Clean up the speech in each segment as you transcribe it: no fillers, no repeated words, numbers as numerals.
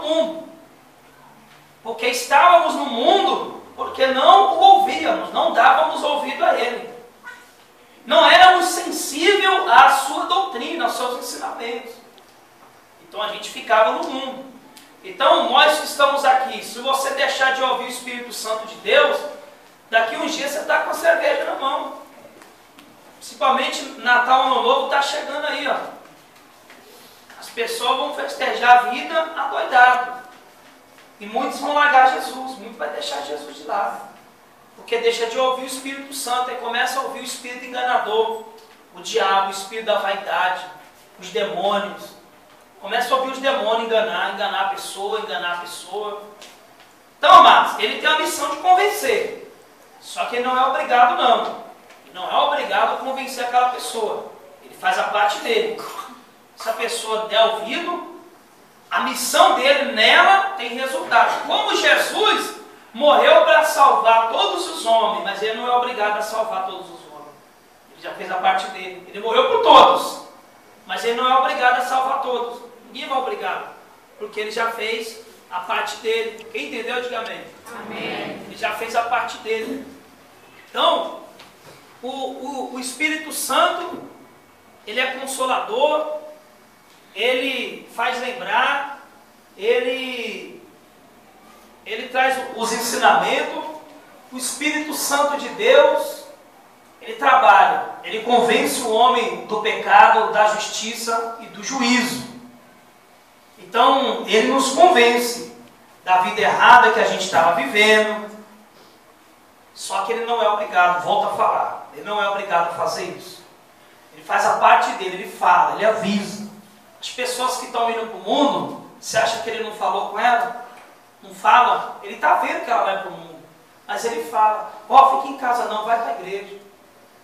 mundo. Porque estávamos no mundo porque não o ouvíamos, não dávamos ouvido a ele. Não éramos sensíveis à sua doutrina, aos seus ensinamentos. Então a gente ficava no mundo. Então nós que estamos aqui, se você deixar de ouvir o Espírito Santo de Deus, daqui uns dias você está com a cerveja na mão. Principalmente Natal, Ano Novo está chegando aí, ó. As pessoas vão festejar a vida adoidado. E muitos vão largar Jesus, muitos vai deixar Jesus de lado. Porque deixa de ouvir o Espírito Santo e começa a ouvir o Espírito enganador, o diabo, o Espírito da vaidade, os demônios. Começa a ouvir os demônios enganar a pessoa, Então, amados, ele tem a missão de convencer. Só que ele não é obrigado, não. Ele não é obrigado a convencer aquela pessoa. Ele faz a parte dele. Se a pessoa der ouvido, a missão dele nela tem resultado. Como Jesus morreu para salvar todos os homens, mas ele não é obrigado a salvar todos os homens. Ele já fez a parte dele. Ele morreu por todos, mas ele não é obrigado a salvar todos. Ninguém vai obrigado, porque ele já fez a parte dele. Quem entendeu, diga amém. Amém. Ele já fez a parte dele. Então, o Espírito Santo, ele é consolador, ele faz lembrar, ele traz os ensinamentos. O Espírito Santo de Deus, ele trabalha, ele convence o homem do pecado, da justiça e do juízo. Então, ele nos convence da vida errada que a gente estava vivendo. Só que ele não é obrigado, volto a falar, ele não é obrigado a fazer isso. Ele faz a parte dele, ele fala, ele avisa. As pessoas que estão indo para o mundo, você acha que ele não falou com ela? Não fala? Ele está vendo que ela vai para o mundo. Mas ele fala, fica em casa não, vai para a igreja.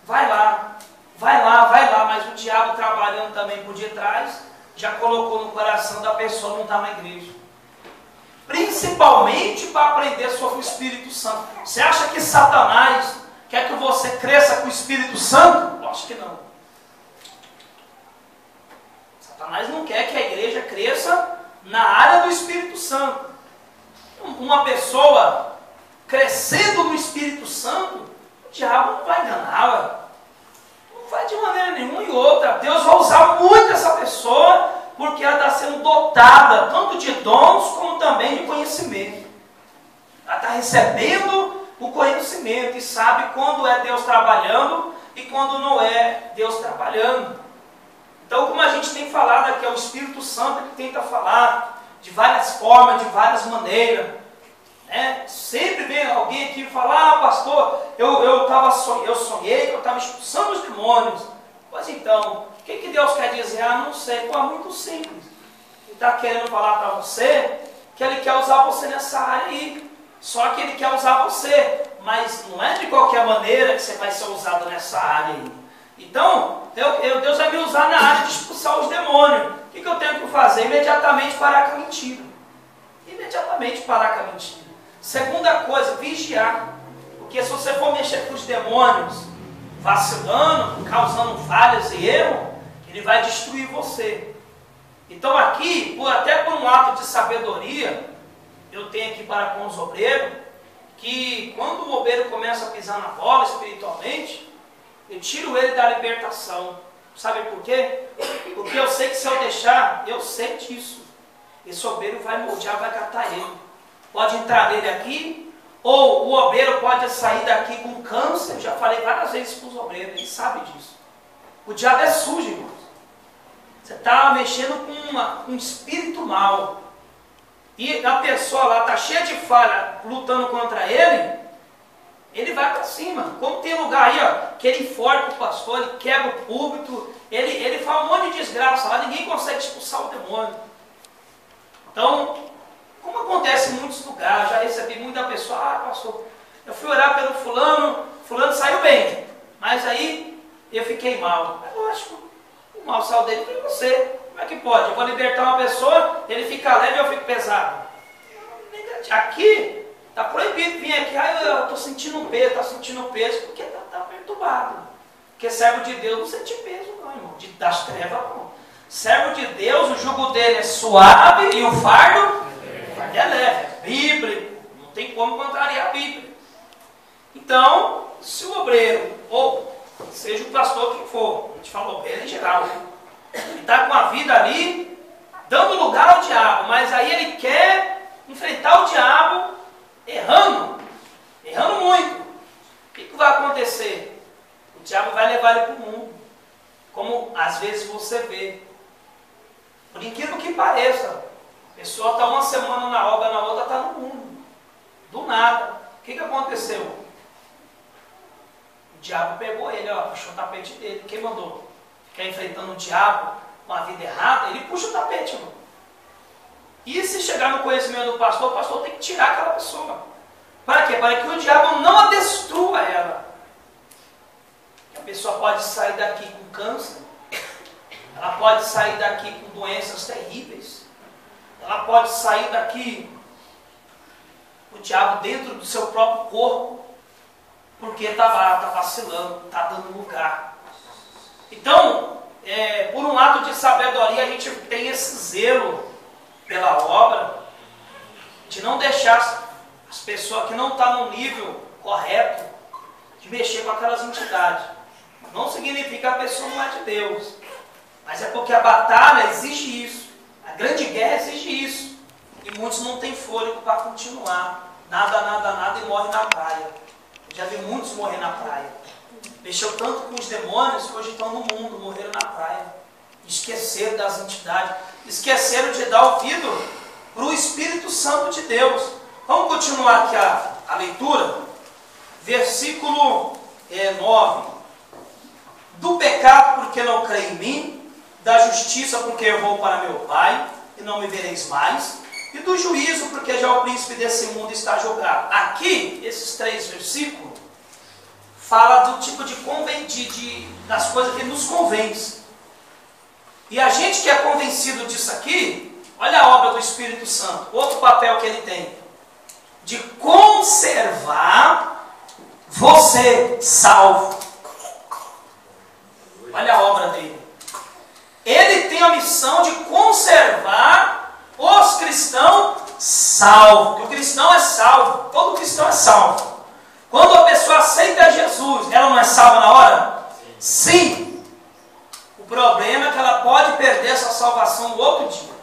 Vai lá. Mas o diabo trabalhando também por detrás, já colocou no coração da pessoa não estar na igreja. Principalmente para aprender sobre o Espírito Santo. Você acha que Satanás quer que você cresça com o Espírito Santo? Lógico que não. Satanás não quer que a igreja cresça na área do Espírito Santo. Uma pessoa crescendo no Espírito Santo, o diabo não vai enganá-la. Não vai de maneira nenhuma. E outra, Deus vai usar muito essa pessoa, porque ela está sendo dotada tanto de dons como também de conhecimento. Ela está recebendo o conhecimento e sabe quando é Deus trabalhando e quando não é Deus trabalhando. Então, como a gente tem falado aqui, é o Espírito Santo que tenta falar de várias formas, de várias maneiras. Né? Sempre vem alguém aqui e fala, pastor, eu sonhei que eu estava expulsando os demônios. Pois então, o que Deus quer dizer? Não sei. É muito simples. Ele está querendo falar para você que ele quer usar você nessa área aí. Só que ele quer usar você. Mas não é de qualquer maneira que você vai ser usado nessa área aí. Então, Deus vai me usar na área de expulsar os demônios. O que eu tenho que fazer? Imediatamente parar com a mentira. Imediatamente parar com a mentira. Segunda coisa, vigiar. Porque se você for mexer com os demônios, vacilando, causando falhas e erros, ele vai destruir você. Então aqui, até por um ato de sabedoria, eu tenho aqui para com os obreiros, que quando o obreiro começa a pisar na bola espiritualmente, eu tiro ele da libertação. Sabe por quê? Porque eu sei que se eu deixar, eu sei disso. Esse obreiro vai moldear, vai catar ele. Pode entrar nele aqui, ou o obreiro pode sair daqui com câncer. Eu já falei várias vezes para os obreiros, eles sabem disso. O diabo é sujo, irmãos. Você está mexendo com um espírito mau. E a pessoa lá está cheia de falha, lutando contra ele, ele vai para cima. Como tem lugar aí, ó, que ele enforca o pastor, ele quebra o púlpito, ele faz um monte de desgraça lá, ninguém consegue expulsar o demônio. Então, como acontece em muitos lugares, já recebi muita pessoa, pastor, eu fui orar pelo fulano saiu bem, mas aí eu fiquei mal. É lógico, o mal saiu dele para você. Como é que pode? Eu vou libertar uma pessoa, ele fica leve e eu fico pesado. Aqui, está proibido vir aqui, eu estou sentindo um peso, porque está perturbado. Porque servo de Deus não sente peso não, irmão, das trevas não. Servo de Deus, o jugo dele é suave e o fardo tem como contrariar a Bíblia. Então, se o obreiro, ou seja o pastor que for, a gente fala obreiro em geral, ele está com a vida ali, dando lugar ao diabo, mas aí ele quer enfrentar o diabo errando muito. O que vai acontecer? O diabo vai levar ele para o mundo, como às vezes você vê. Por incrível que pareça, a pessoa está uma semana na obra, na outra está no mundo. Do nada. O que aconteceu? O diabo pegou ele, puxou o tapete dele. Quem mandou ficar enfrentando o diabo com a vida errada? Ele puxa o tapete, irmão. E se chegar no conhecimento do pastor, o pastor tem que tirar aquela pessoa. Para quê? Para que o diabo não a destrua ela. A pessoa pode sair daqui com câncer. Ela pode sair daqui com doenças terríveis. Ela pode sair daqui o diabo dentro do seu próprio corpo, porque está lá, está vacilando, está dando lugar. Então, por um ato de sabedoria, a gente tem esse zelo pela obra, de não deixar as pessoas que não estão no nível correto de mexer com aquelas entidades. Não significa que a pessoa não é de Deus, mas é porque a batalha exige isso, a grande guerra exige isso. E muitos não têm fôlego para continuar. Nada e morre na praia. Eu já vi muitos morrer na praia. Mexeu tanto com os demônios que hoje estão no mundo, morreram na praia. Esqueceram das entidades. Esqueceram de dar ouvido para o Espírito Santo de Deus. Vamos continuar aqui a leitura. Versículo 9. Do pecado porque não creio em mim, da justiça porque eu vou para meu Pai e não me vereis mais, e do juízo, porque já o príncipe desse mundo está julgado. Aqui, esses 3 versículos, fala do tipo das coisas que nos convence. E a gente que é convencido disso aqui, olha a obra do Espírito Santo, outro papel que ele tem, de conservar você salvo. Olha a obra dele. Ele tem a missão de conservar os cristãos salvos. Porque o cristão é salvo. Todo cristão é salvo. Quando a pessoa aceita Jesus, ela não é salva na hora? Sim. O problema é que ela pode perder essa salvação no outro dia.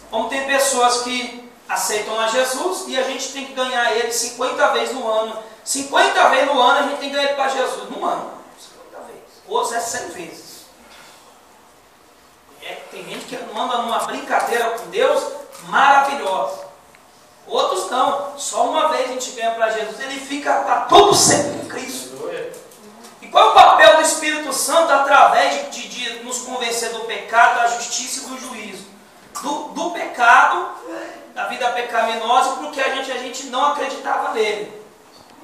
Como tem pessoas que aceitam a Jesus e a gente tem que ganhar ele 50 vezes no ano. 50 vezes no ano a gente tem que ganhar ele para Jesus. No ano. 50 vezes. Outros é 100 vezes. Tem gente que anda numa brincadeira com Deus maravilhosa. Outros não. Só uma vez a gente ganha para Jesus, ele fica para todo sempre com Cristo. E qual é o papel do Espírito Santo através de nos convencer do pecado, da justiça e do juízo? Do pecado, da vida pecaminosa, porque a gente não acreditava nele.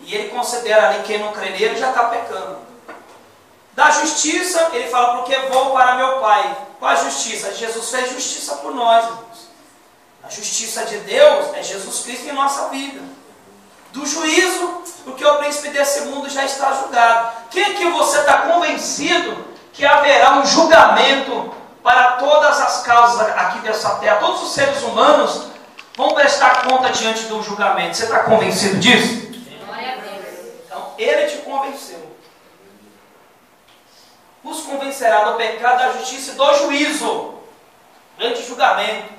E ele considera ali quem não crê nele já está pecando. Da justiça, ele fala, porque vou para meu Pai. Qual a justiça? Jesus fez justiça por nós, irmãos. A justiça de Deus é Jesus Cristo em nossa vida. Do juízo, porque o príncipe desse mundo já está julgado. Quem é que você está convencido que haverá um julgamento para todas as causas aqui dessa terra? Todos os seres humanos vão prestar conta diante do julgamento. Você está convencido disso? Glória a Deus. Então, ele te convenceu. Os convencerá do pecado, da justiça e do juízo. Grande julgamento.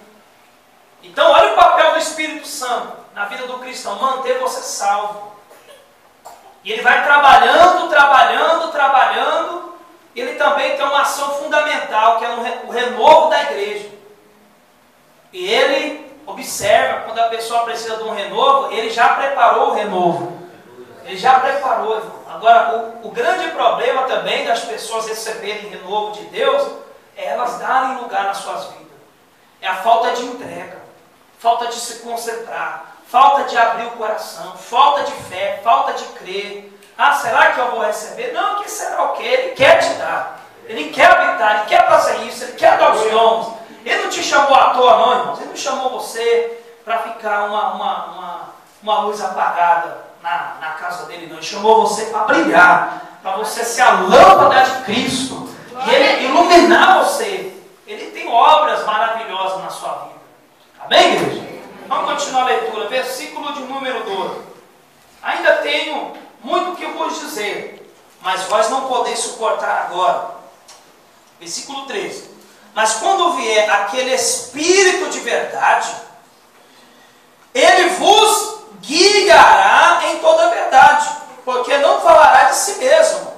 Então, olha o papel do Espírito Santo na vida do cristão. Manter você salvo. E ele vai trabalhando. Ele também tem uma ação fundamental, que é o renovo da igreja. E ele observa, quando a pessoa precisa de um renovo, ele já preparou o renovo. Ele já preparou, irmão. Agora, o grande problema também das pessoas receberem renovo de Deus é elas darem lugar nas suas vidas. É a falta de entrega, falta de se concentrar, falta de abrir o coração, falta de fé, falta de crer. Ah, será que eu vou receber? Não, que será o quê? Ele quer te dar. Ele quer habitar, ele quer fazer isso, ele quer dar os dons. Ele não te chamou à toa, não, irmãos. Ele não chamou você para ficar uma luz apagada na casa dele, não. Ele chamou você para brilhar, para você ser a lâmpada de Cristo e ele iluminar você. Ele tem obras maravilhosas na sua vida. Amém, igreja? Vamos continuar a leitura, versículo de número 12. Ainda tenho muito o que vos dizer, mas vós não podeis suportar agora. Versículo 13. Mas quando vier aquele Espírito de verdade, ele vos guiará em toda a verdade, porque não falará de si mesmo,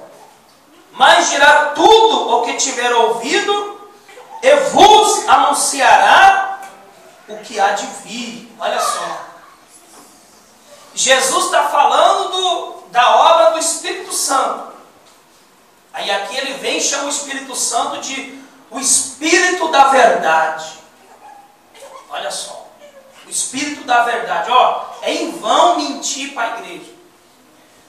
mas dirá tudo o que tiver ouvido e vos anunciará o que há de vir. Olha só, Jesus está falando da obra do Espírito Santo. Aí aqui ele vem e chama o Espírito Santo de o Espírito da verdade. Olha só, o Espírito da verdade. Ó, é em vão mentir para a igreja.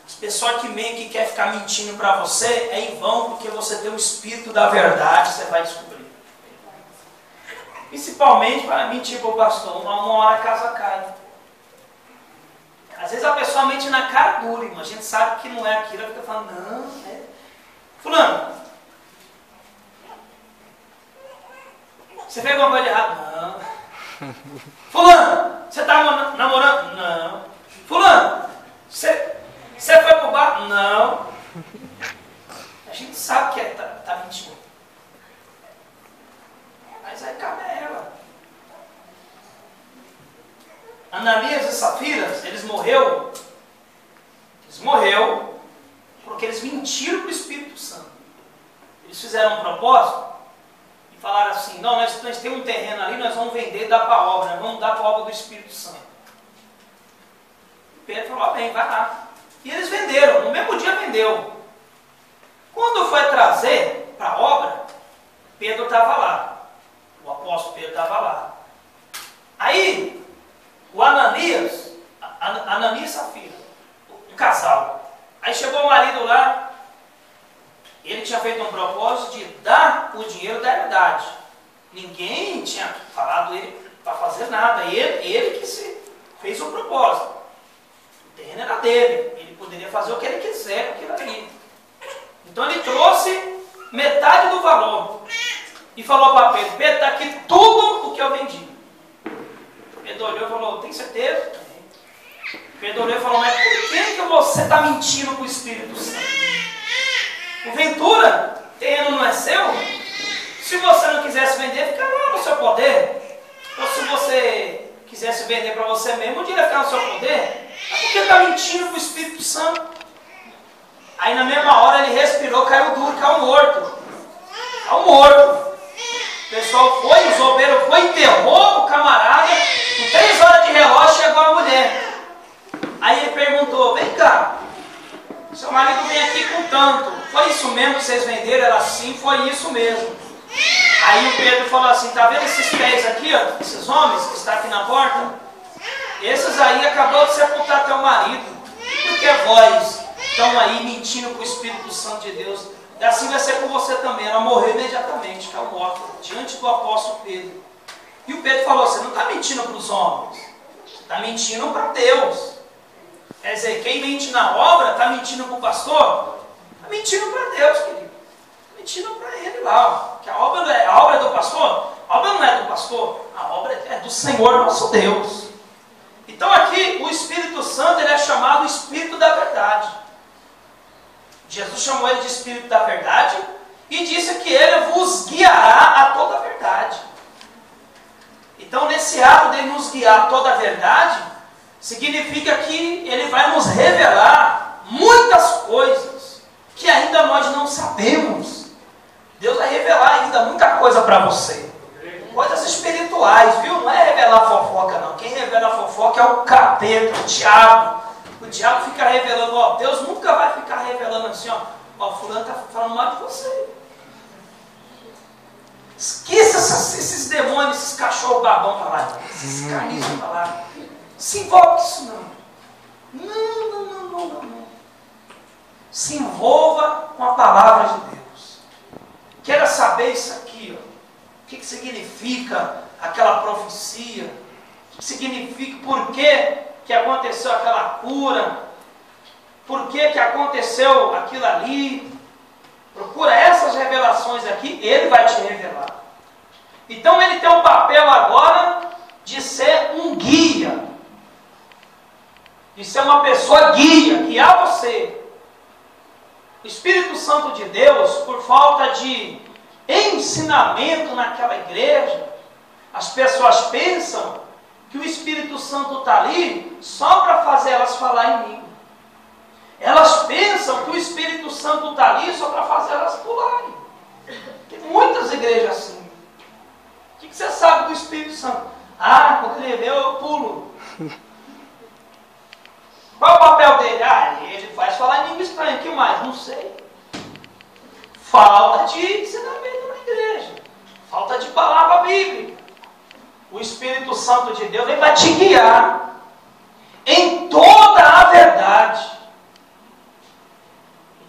As pessoas que quer ficar mentindo para você, é em vão, porque você tem o Espírito da verdade, você vai descobrir. Principalmente para mentir para o pastor, uma hora a casa cai. Às vezes a pessoa mente na cara dura, irmão. A gente sabe que não é aquilo, ela fica falando, não, é. Fulano, você fez alguma coisa errada? Não. Fulano, você está namorando? Não. Fulano, você foi pro bar? Não. A gente sabe que tá mentindo. Mas aí cabe a ela. Ananias e Safira, eles morreram porque eles mentiram para o Espírito Santo. Eles fizeram um propósito e falaram assim, não, nós temos um terreno ali, nós vamos vender e dar para a obra, nós vamos dar para a obra do Espírito Santo. Pedro falou, bem, vai lá. E eles venderam, no mesmo dia vendeu. Quando foi trazer para a obra, Pedro estava lá. O apóstolo Pedro estava lá. Aí, o Ananias e Safira, um casal. Aí chegou o marido lá, ele tinha feito um propósito de dar o dinheiro da herdade. Ninguém tinha falado ele para fazer nada. Ele que se fez o propósito. O terreno era dele. Ele poderia fazer o que ele quiser com aquilo ali. Então ele trouxe metade do valor. E falou para Pedro, Pedro, está aqui tudo o que eu vendi. Pedro olhou e falou, tem certeza? Pedro olhou e falou, mas por que você está mentindo para o Espírito Santo? Porventura, terreno não é seu? Se você não quisesse vender, fica lá no seu poder. Ou se você quisesse vender para você mesmo, o dinheiro ia ficar no seu poder. Mas por que está mentindo para o Espírito Santo? Aí na mesma hora ele respirou, caiu duro, caiu morto. Caiu morto. O pessoal foi, o zombeiro foi, enterrou o camarada. Com 3 horas de relógio chegou a mulher. Aí ele perguntou, vem cá, seu marido vem aqui com tanto. Foi isso mesmo que vocês venderam? Ela, sim, foi isso mesmo. Aí o Pedro falou assim, tá vendo esses pés aqui, ó, esses homens que estão aqui na porta? Esses aí acabou de sepultar teu marido. Porque vós estão aí mentindo para o Espírito Santo de Deus. E assim vai ser com você também. Ela morreu imediatamente, caiu morta, diante do apóstolo Pedro. E o Pedro falou, você não está mentindo para os homens, você está mentindo para Deus. Quer dizer, quem mente na obra, está mentindo para o pastor? Está mentindo para Deus, querido. Está mentindo para ele lá. Ó. Que a obra é do pastor? A obra não é do pastor, a obra é do Senhor nosso Deus. Então aqui, o Espírito Santo, ele é chamado Espírito da verdade. Jesus chamou ele de Espírito da verdade e disse que ele vos guiará a toda a verdade. Então, nesse ato de nos guiar a toda a verdade, significa que ele vai nos revelar muitas coisas que ainda nós não sabemos. Deus vai revelar ainda muita coisa para você. Coisas espirituais, viu? Não é revelar fofoca, não. Quem revela fofoca é o capeta, o diabo. O diabo fica revelando, ó, Deus nunca vai ficar revelando assim, ó, fulano está falando mal de você. Esqueça esses demônios, esses cachorros babão para lá, esses carniços para lá. Se envolve com isso não. Não. Se envolva com a palavra de Deus. Queira saber isso aqui, ó. O que significa aquela profecia? O que significa, por que aconteceu aquela cura? Por que aconteceu aquilo ali? Procura essas revelações aqui, ele vai te revelar. Então ele tem um papel agora de ser um guia. de ser uma pessoa guia, guiar você. O Espírito Santo de Deus, por falta de ensinamento naquela igreja, as pessoas pensam que o Espírito Santo está ali só para fazer elas falar em língua. Elas pensam que o Espírito Santo está ali só para fazer elas pularem. Tem muitas igrejas assim. O que você sabe do Espírito Santo? Ah, quando ele vê eu pulo. Qual é o papel dele? Ah, ele faz falar em língua estranha. O que mais? Não sei. Falta de ensinamento na igreja. Falta de palavra bíblica. O Espírito Santo de Deus, ele vai te guiar em toda a verdade.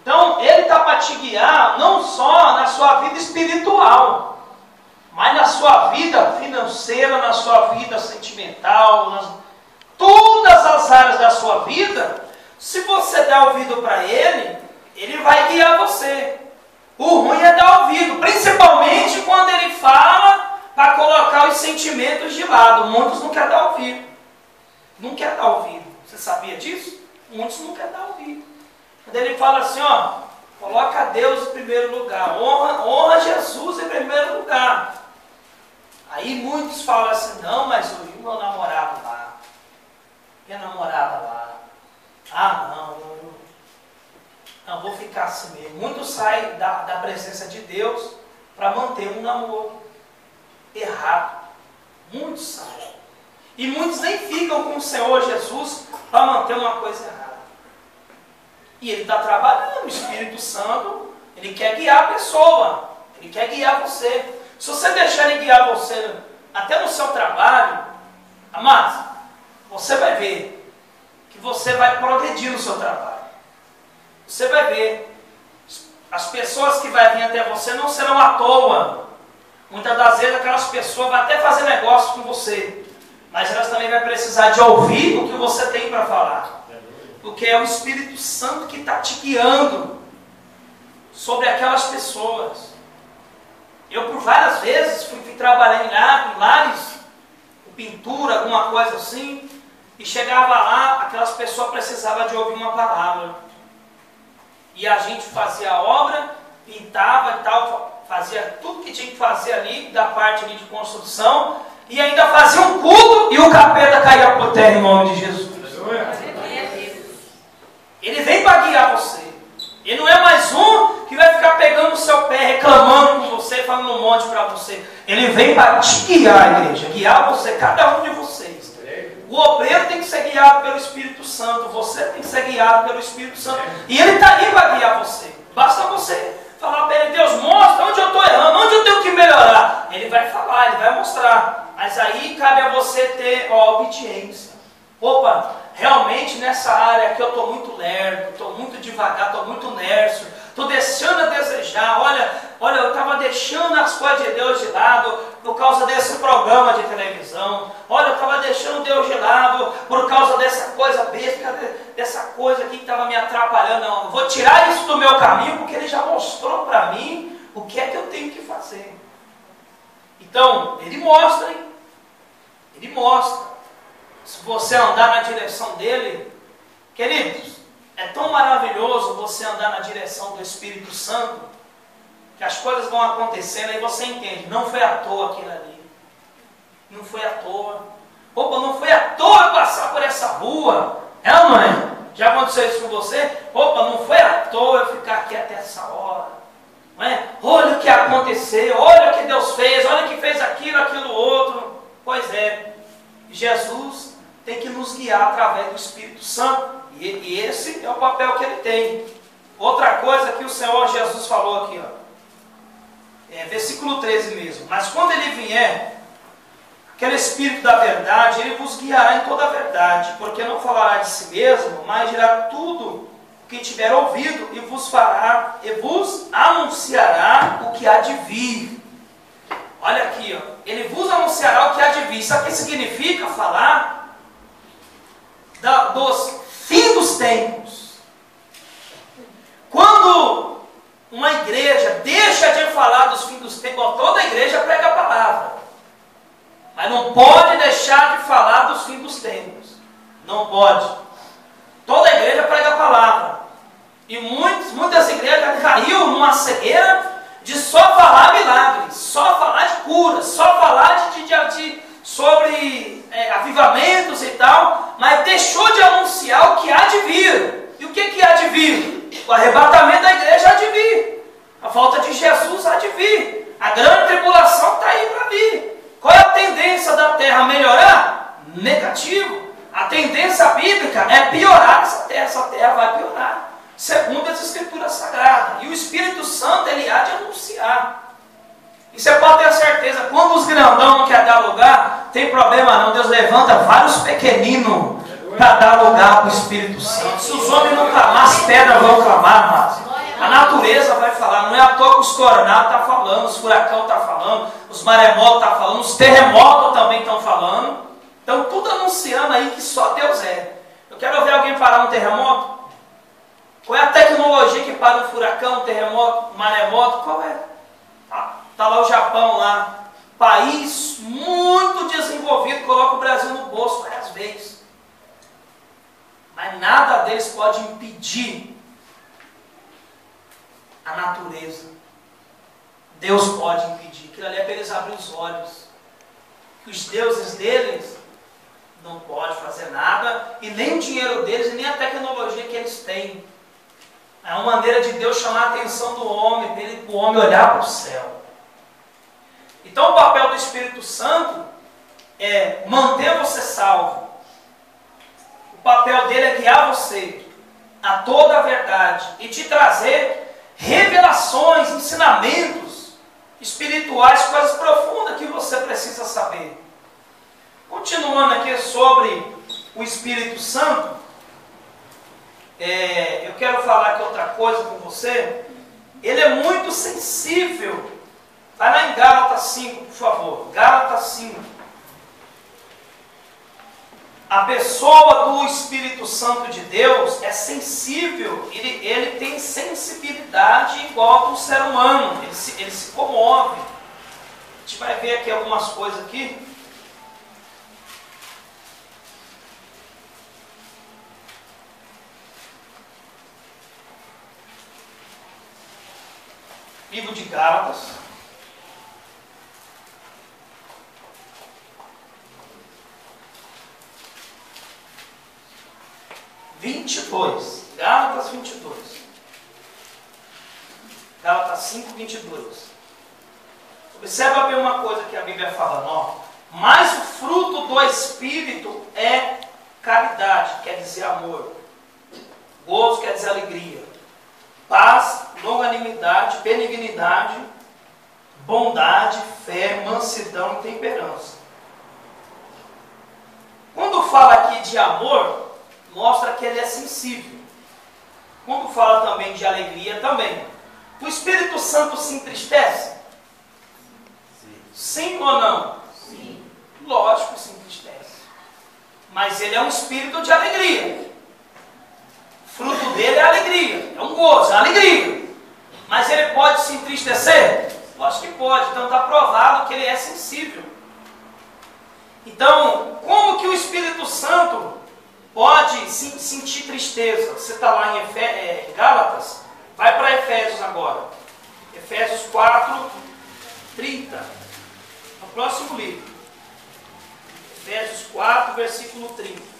Então, ele está para te guiar não só na sua vida espiritual, mas na sua vida financeira, na sua vida sentimental, todas as áreas da sua vida. Se você der ouvido para ele, ele vai guiar você. O ruim é dar ouvido, principalmente quando ele fala para colocar os sentimentos de lado. Muitos não querem dar ouvido. Não quer dar ouvido. Você sabia disso? Muitos não querem dar ouvido. Quando ele fala assim, ó, coloca Deus em primeiro lugar, honra Jesus em primeiro lugar. Aí muitos falam assim, não, mas o meu namorado lá, minha namorada lá, não, vou ficar assim mesmo. Muitos saem da presença de Deus para manter um namoro errado. Muitos saem. E muitos nem ficam com o Senhor Jesus para manter uma coisa errada. E ele está trabalhando, o Espírito Santo, ele quer guiar a pessoa, ele quer guiar você. Se você deixar ele guiar você, até no seu trabalho, amados, você vai ver que você vai progredir no seu trabalho. Você vai ver, as pessoas que vão vir até você não serão à toa. Muitas das vezes aquelas pessoas vão até fazer negócio com você, mas elas também vão precisar de ouvir o que você tem para falar. Porque é o Espírito Santo que está te guiando sobre aquelas pessoas. Eu por várias vezes fui trabalhar em lares, com pintura, alguma coisa assim, e chegava lá, aquelas pessoas precisavam de ouvir uma palavra. E a gente fazia a obra, pintava e tal, fazia tudo que tinha que fazer ali, da parte ali de construção, e ainda fazia um culto e o capeta caía por terra em nome de Jesus. Ele vem para guiar você. Ele não é mais um que vai ficar pegando o seu pé, reclamando com você, falando um monte para você. Ele vem para te guiar, igreja, guiar você, cada um de vocês. O obreiro tem que ser guiado pelo Espírito Santo, você tem que ser guiado pelo Espírito Santo. E ele está ali para guiar você. Basta você falar para ele, Deus, mostra onde eu estou errando, onde eu tenho que melhorar. Ele vai falar, ele vai mostrar. Mas aí cabe a você ter obediência. Opa, realmente nessa área aqui eu estou muito lerdo, estou muito devagar, estou muito nércio, estou deixando a desejar. Olha, eu estava deixando as coisas de Deus de lado por causa desse programa de televisão. Olha, eu estava deixando Deus de lado por causa dessa coisa besta, dessa coisa aqui que estava me atrapalhando. Não, eu vou tirar isso do meu caminho porque ele já mostrou para mim o que é que eu tenho que fazer. Então, ele mostra, hein? Ele mostra. Se você andar na direção dele, queridos, é tão maravilhoso você andar na direção do Espírito Santo, que as coisas vão acontecendo, aí você entende, não foi à toa aquilo ali. Não foi à toa. Opa, não foi à toa passar por essa rua. É ou não é? Já aconteceu isso com você? Opa, não foi à toa eu ficar aqui até essa hora. Não é? Olha o que aconteceu, olha o que Deus fez, olha o que fez aquilo outro. Pois é, Jesus tem que nos guiar através do Espírito Santo. E esse é o papel que ele tem. Outra coisa que o Senhor Jesus falou aqui, ó, versículo 13 mesmo. Mas quando ele vier, aquele Espírito da verdade, ele vos guiará em toda a verdade, porque não falará de si mesmo, mas dirá tudo o que tiver ouvido e vos fará, e vos anunciará o que há de vir. Olha aqui, ó, ele vos anunciará o que há de vir. Isso aqui significa falar dos fins dos tempos. Quando uma igreja deixa de falar dos fins dos tempos, toda a igreja prega a palavra, mas não pode deixar de falar dos fins dos tempos. Não pode. muitas igrejas caiu numa cegueira de só falar milagres, só falar de curas, só falar sobre avivamentos e tal, mas deixou de anunciar o que há de vir. E o que há de vir? O arrebatamento da igreja há de vir. A volta de Jesus há de vir. A grande tribulação está aí para vir. Qual é a tendência da terra? Melhorar? Negativo. A tendência bíblica é piorar essa terra vai piorar, segundo as Escrituras Sagradas. E o Espírito Santo, ele há de anunciar. E você pode ter certeza, quando os grandão não querem dar lugar, tem problema não. Deus levanta vários pequeninos para dar lugar para o Espírito Santo. Se os homens não clamar, as pedras vão clamar, mas a natureza vai falar. Não é à toa que os tornados estão falando, os furacão estão falando, os maremotos estão falando, os terremotos também estão falando. Então, tudo anunciando aí que só Deus é. Eu quero ver alguém parar um terremoto. Qual é a tecnologia que para um furacão, um terremoto, um maremoto? Qual é? Está lá o Japão, lá. País muito desenvolvido, coloca o Brasil no bolso várias vezes. Mas nada deles pode impedir a natureza. Deus pode impedir. Aquilo ali é para eles abrir os olhos. Que os deuses deles não podem fazer nada, e nem o dinheiro deles, e nem a tecnologia que eles têm. É uma maneira de Deus chamar a atenção do homem, para o homem olhar para o céu. Então o papel do Espírito Santo é manter você salvo. O papel dele é guiar você a toda a verdade e te trazer revelações, ensinamentos espirituais, coisas profundas que você precisa saber. Continuando aqui sobre o Espírito Santo, eu quero falar aqui outra coisa com você. Ele é muito sensível. Vai lá em Gálatas 5, por favor. Gálatas 5. A pessoa do Espírito Santo de Deus é sensível. Ele tem sensibilidade igual ao ser humano. Ele se comove. A gente vai ver aqui algumas coisas aqui. Livro de Gálatas. Gálatas 22. Gálatas 5, 22. Observa bem uma coisa que a Bíblia fala, ó. Mas o fruto do Espírito é caridade, quer dizer amor. Gozo quer dizer alegria. Paz, longanimidade, benignidade, bondade, fé, mansidão e temperança. Quando fala aqui de amor, mostra que ele é sensível. Quando fala também de alegria, também. O Espírito Santo se entristece? Sim ou não? Sim. Lógico que se entristece. Mas ele é um espírito de alegria. O fruto dele é alegria. É um gozo, é alegria. Mas ele pode se entristecer? Lógico que pode. Então está provado que ele é sensível. Então, como que o Espírito Santo pode sentir tristeza? Você está lá em Gálatas, vai para Efésios agora. Efésios 4, 30. No próximo livro. Efésios 4, versículo 30.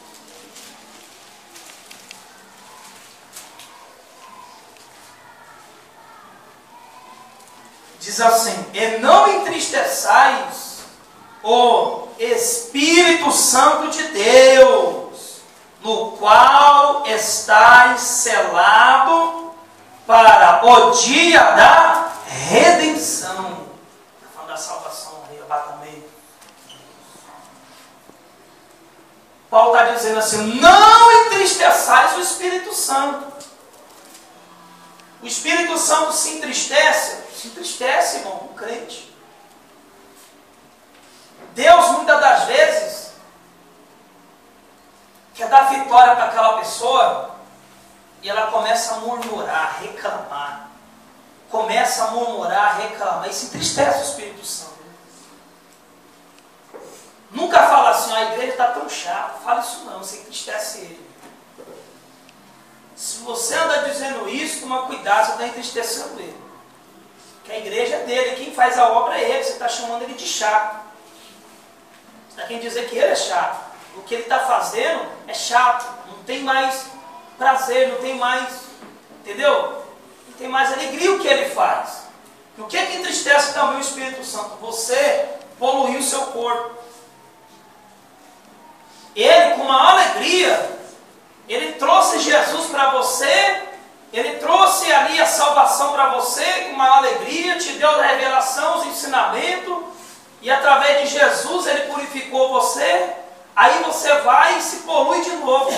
Diz assim: e não entristeçais o Espírito Santo de Deus, no qual estáis selado para o dia da redenção. Está falando da salvação, arrebatamento. Paulo está dizendo assim: não entristeçais o Espírito Santo. O Espírito Santo se entristece? Se entristece, irmão, com o crente. Deus, muitas das vezes, quer dar vitória para aquela pessoa e ela começa a murmurar, reclamar. Começa a murmurar, reclamar e se entristece o Espírito Santo. Nunca fala assim: a igreja está tão chata. Fala isso não, você entristece ele. Se você anda dizendo isso, toma cuidado, você está entristecendo ele. Porque a igreja é dele, quem faz a obra é ele, você está chamando ele de chato. Você está querendo dizer que ele é chato. O que ele está fazendo é chato, não tem mais prazer, não tem mais, entendeu? Não tem mais alegria o que ele faz. E o que é que entristece também o Espírito Santo? Você poluiu o seu corpo. Ele, com maior alegria, ele trouxe Jesus para você, ele trouxe ali a salvação para você, com maior alegria, te deu a revelação, os ensinamentos, e através de Jesus ele purificou você, aí você vai e se polui de novo.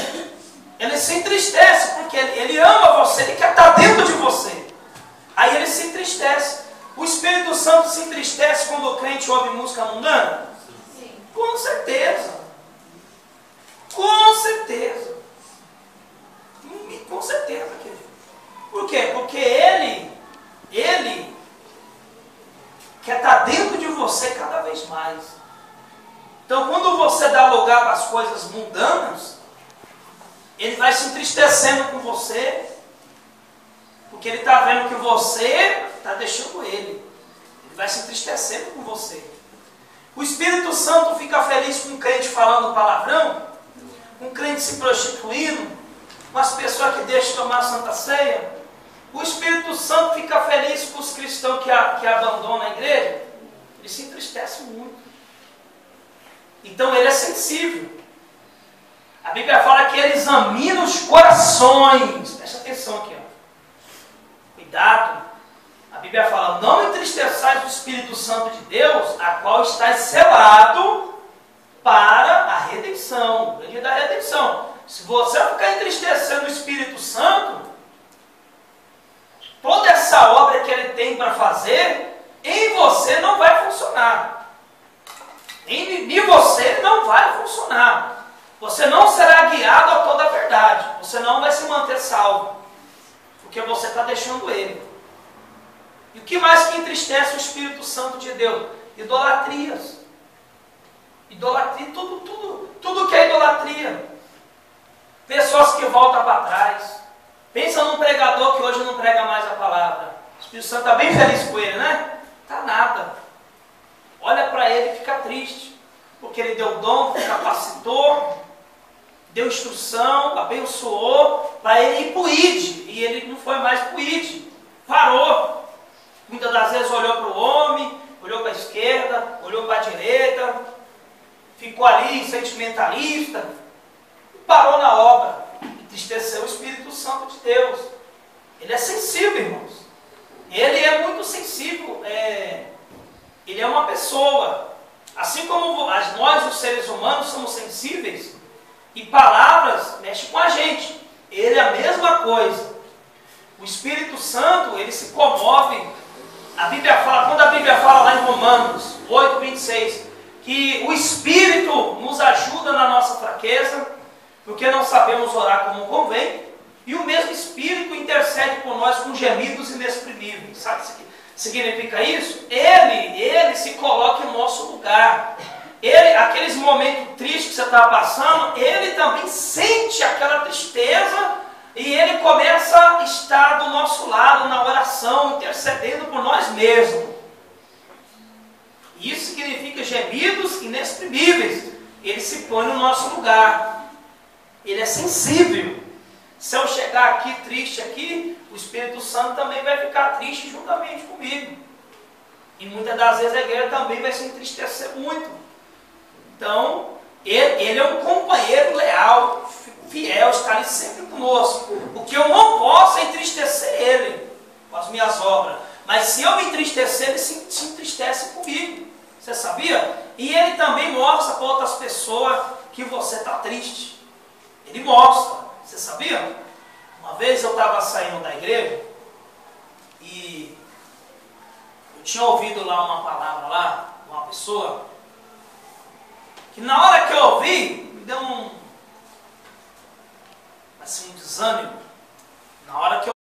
Ele se entristece, porque ele ama você, ele quer estar dentro de você. Aí ele se entristece. O Espírito Santo se entristece quando o crente ouve música mundana? Sim. Com certeza. Com certeza. Com certeza, querido. Por quê? Porque ele quer estar dentro de você cada vez mais. Então, quando você dá lugar para as coisas mundanas, ele vai se entristecendo com você, porque ele está vendo que você está deixando ele. Ele vai se entristecendo com você. O Espírito Santo fica feliz com um crente falando palavrão, com um crente se prostituindo, com as pessoas que deixam de tomar a Santa Ceia. O Espírito Santo fica feliz com os cristãos que abandonam a igreja. Ele se entristece muito. Então ele é sensível. A Bíblia fala que ele examina os corações. Presta atenção aqui, ó. Cuidado. A Bíblia fala: não entristeçais o Espírito Santo de Deus, a qual está selado para a redenção. O dia da redenção. Se você ficar entristecendo o Espírito Santo, toda essa obra que ele tem para fazer, em você não vai funcionar. Em você não vai funcionar. Você não será guiado a toda a verdade. Você não vai se manter salvo. Porque você está deixando ele. E o que mais que entristece o Espírito Santo de Deus? Idolatrias. Idolatria, tudo que é idolatria. Pessoas que voltam para trás. Pensa num pregador que hoje não prega mais a palavra. O Espírito Santo está bem feliz com ele, né? Está nada. Olha para ele e fica triste. Porque ele deu dom, capacitou, deu instrução, abençoou, para ele ir para o ID. E ele não foi mais para o ID. Parou. Muitas das vezes olhou para o homem, olhou para a esquerda, olhou para a direita, ficou ali sentimentalista, e parou na obra. Entristeceu o Espírito Santo de Deus. Ele é sensível, irmãos. Ele é muito sensível. Ele é uma pessoa. Assim como nós, os seres humanos, somos sensíveis, e palavras mexem com a gente. Ele é a mesma coisa. O Espírito Santo, ele se comove. A Bíblia fala, quando a Bíblia fala lá em Romanos 8, 26, que o Espírito nos ajuda na nossa fraqueza, porque não sabemos orar como convém, e o mesmo Espírito intercede por nós com gemidos inexprimíveis. Sabe o que significa isso? Ele se coloca em nosso lugar. Aqueles momentos tristes que você está passando, ele também sente aquela tristeza, e ele começa a estar do nosso lado na oração, intercedendo por nós mesmos. Isso significa gemidos inexprimíveis. Ele se põe no nosso lugar. Ele é sensível. Se eu chegar aqui triste aqui, o Espírito Santo também vai ficar triste juntamente comigo. E muitas das vezes a igreja também vai se entristecer muito. Então, ele é um companheiro leal, fiel, está ali sempre conosco. O que eu não posso é entristecer ele com as minhas obras. Mas se eu me entristecer, ele se entristece comigo. Você sabia? E ele também mostra para outras pessoas que você está triste. Ele mostra. Você sabia? Uma vez eu estava saindo da igreja e eu tinha ouvido lá uma palavra lá, uma pessoa, que na hora que eu ouvi, me deu um desânimo. Na hora que eu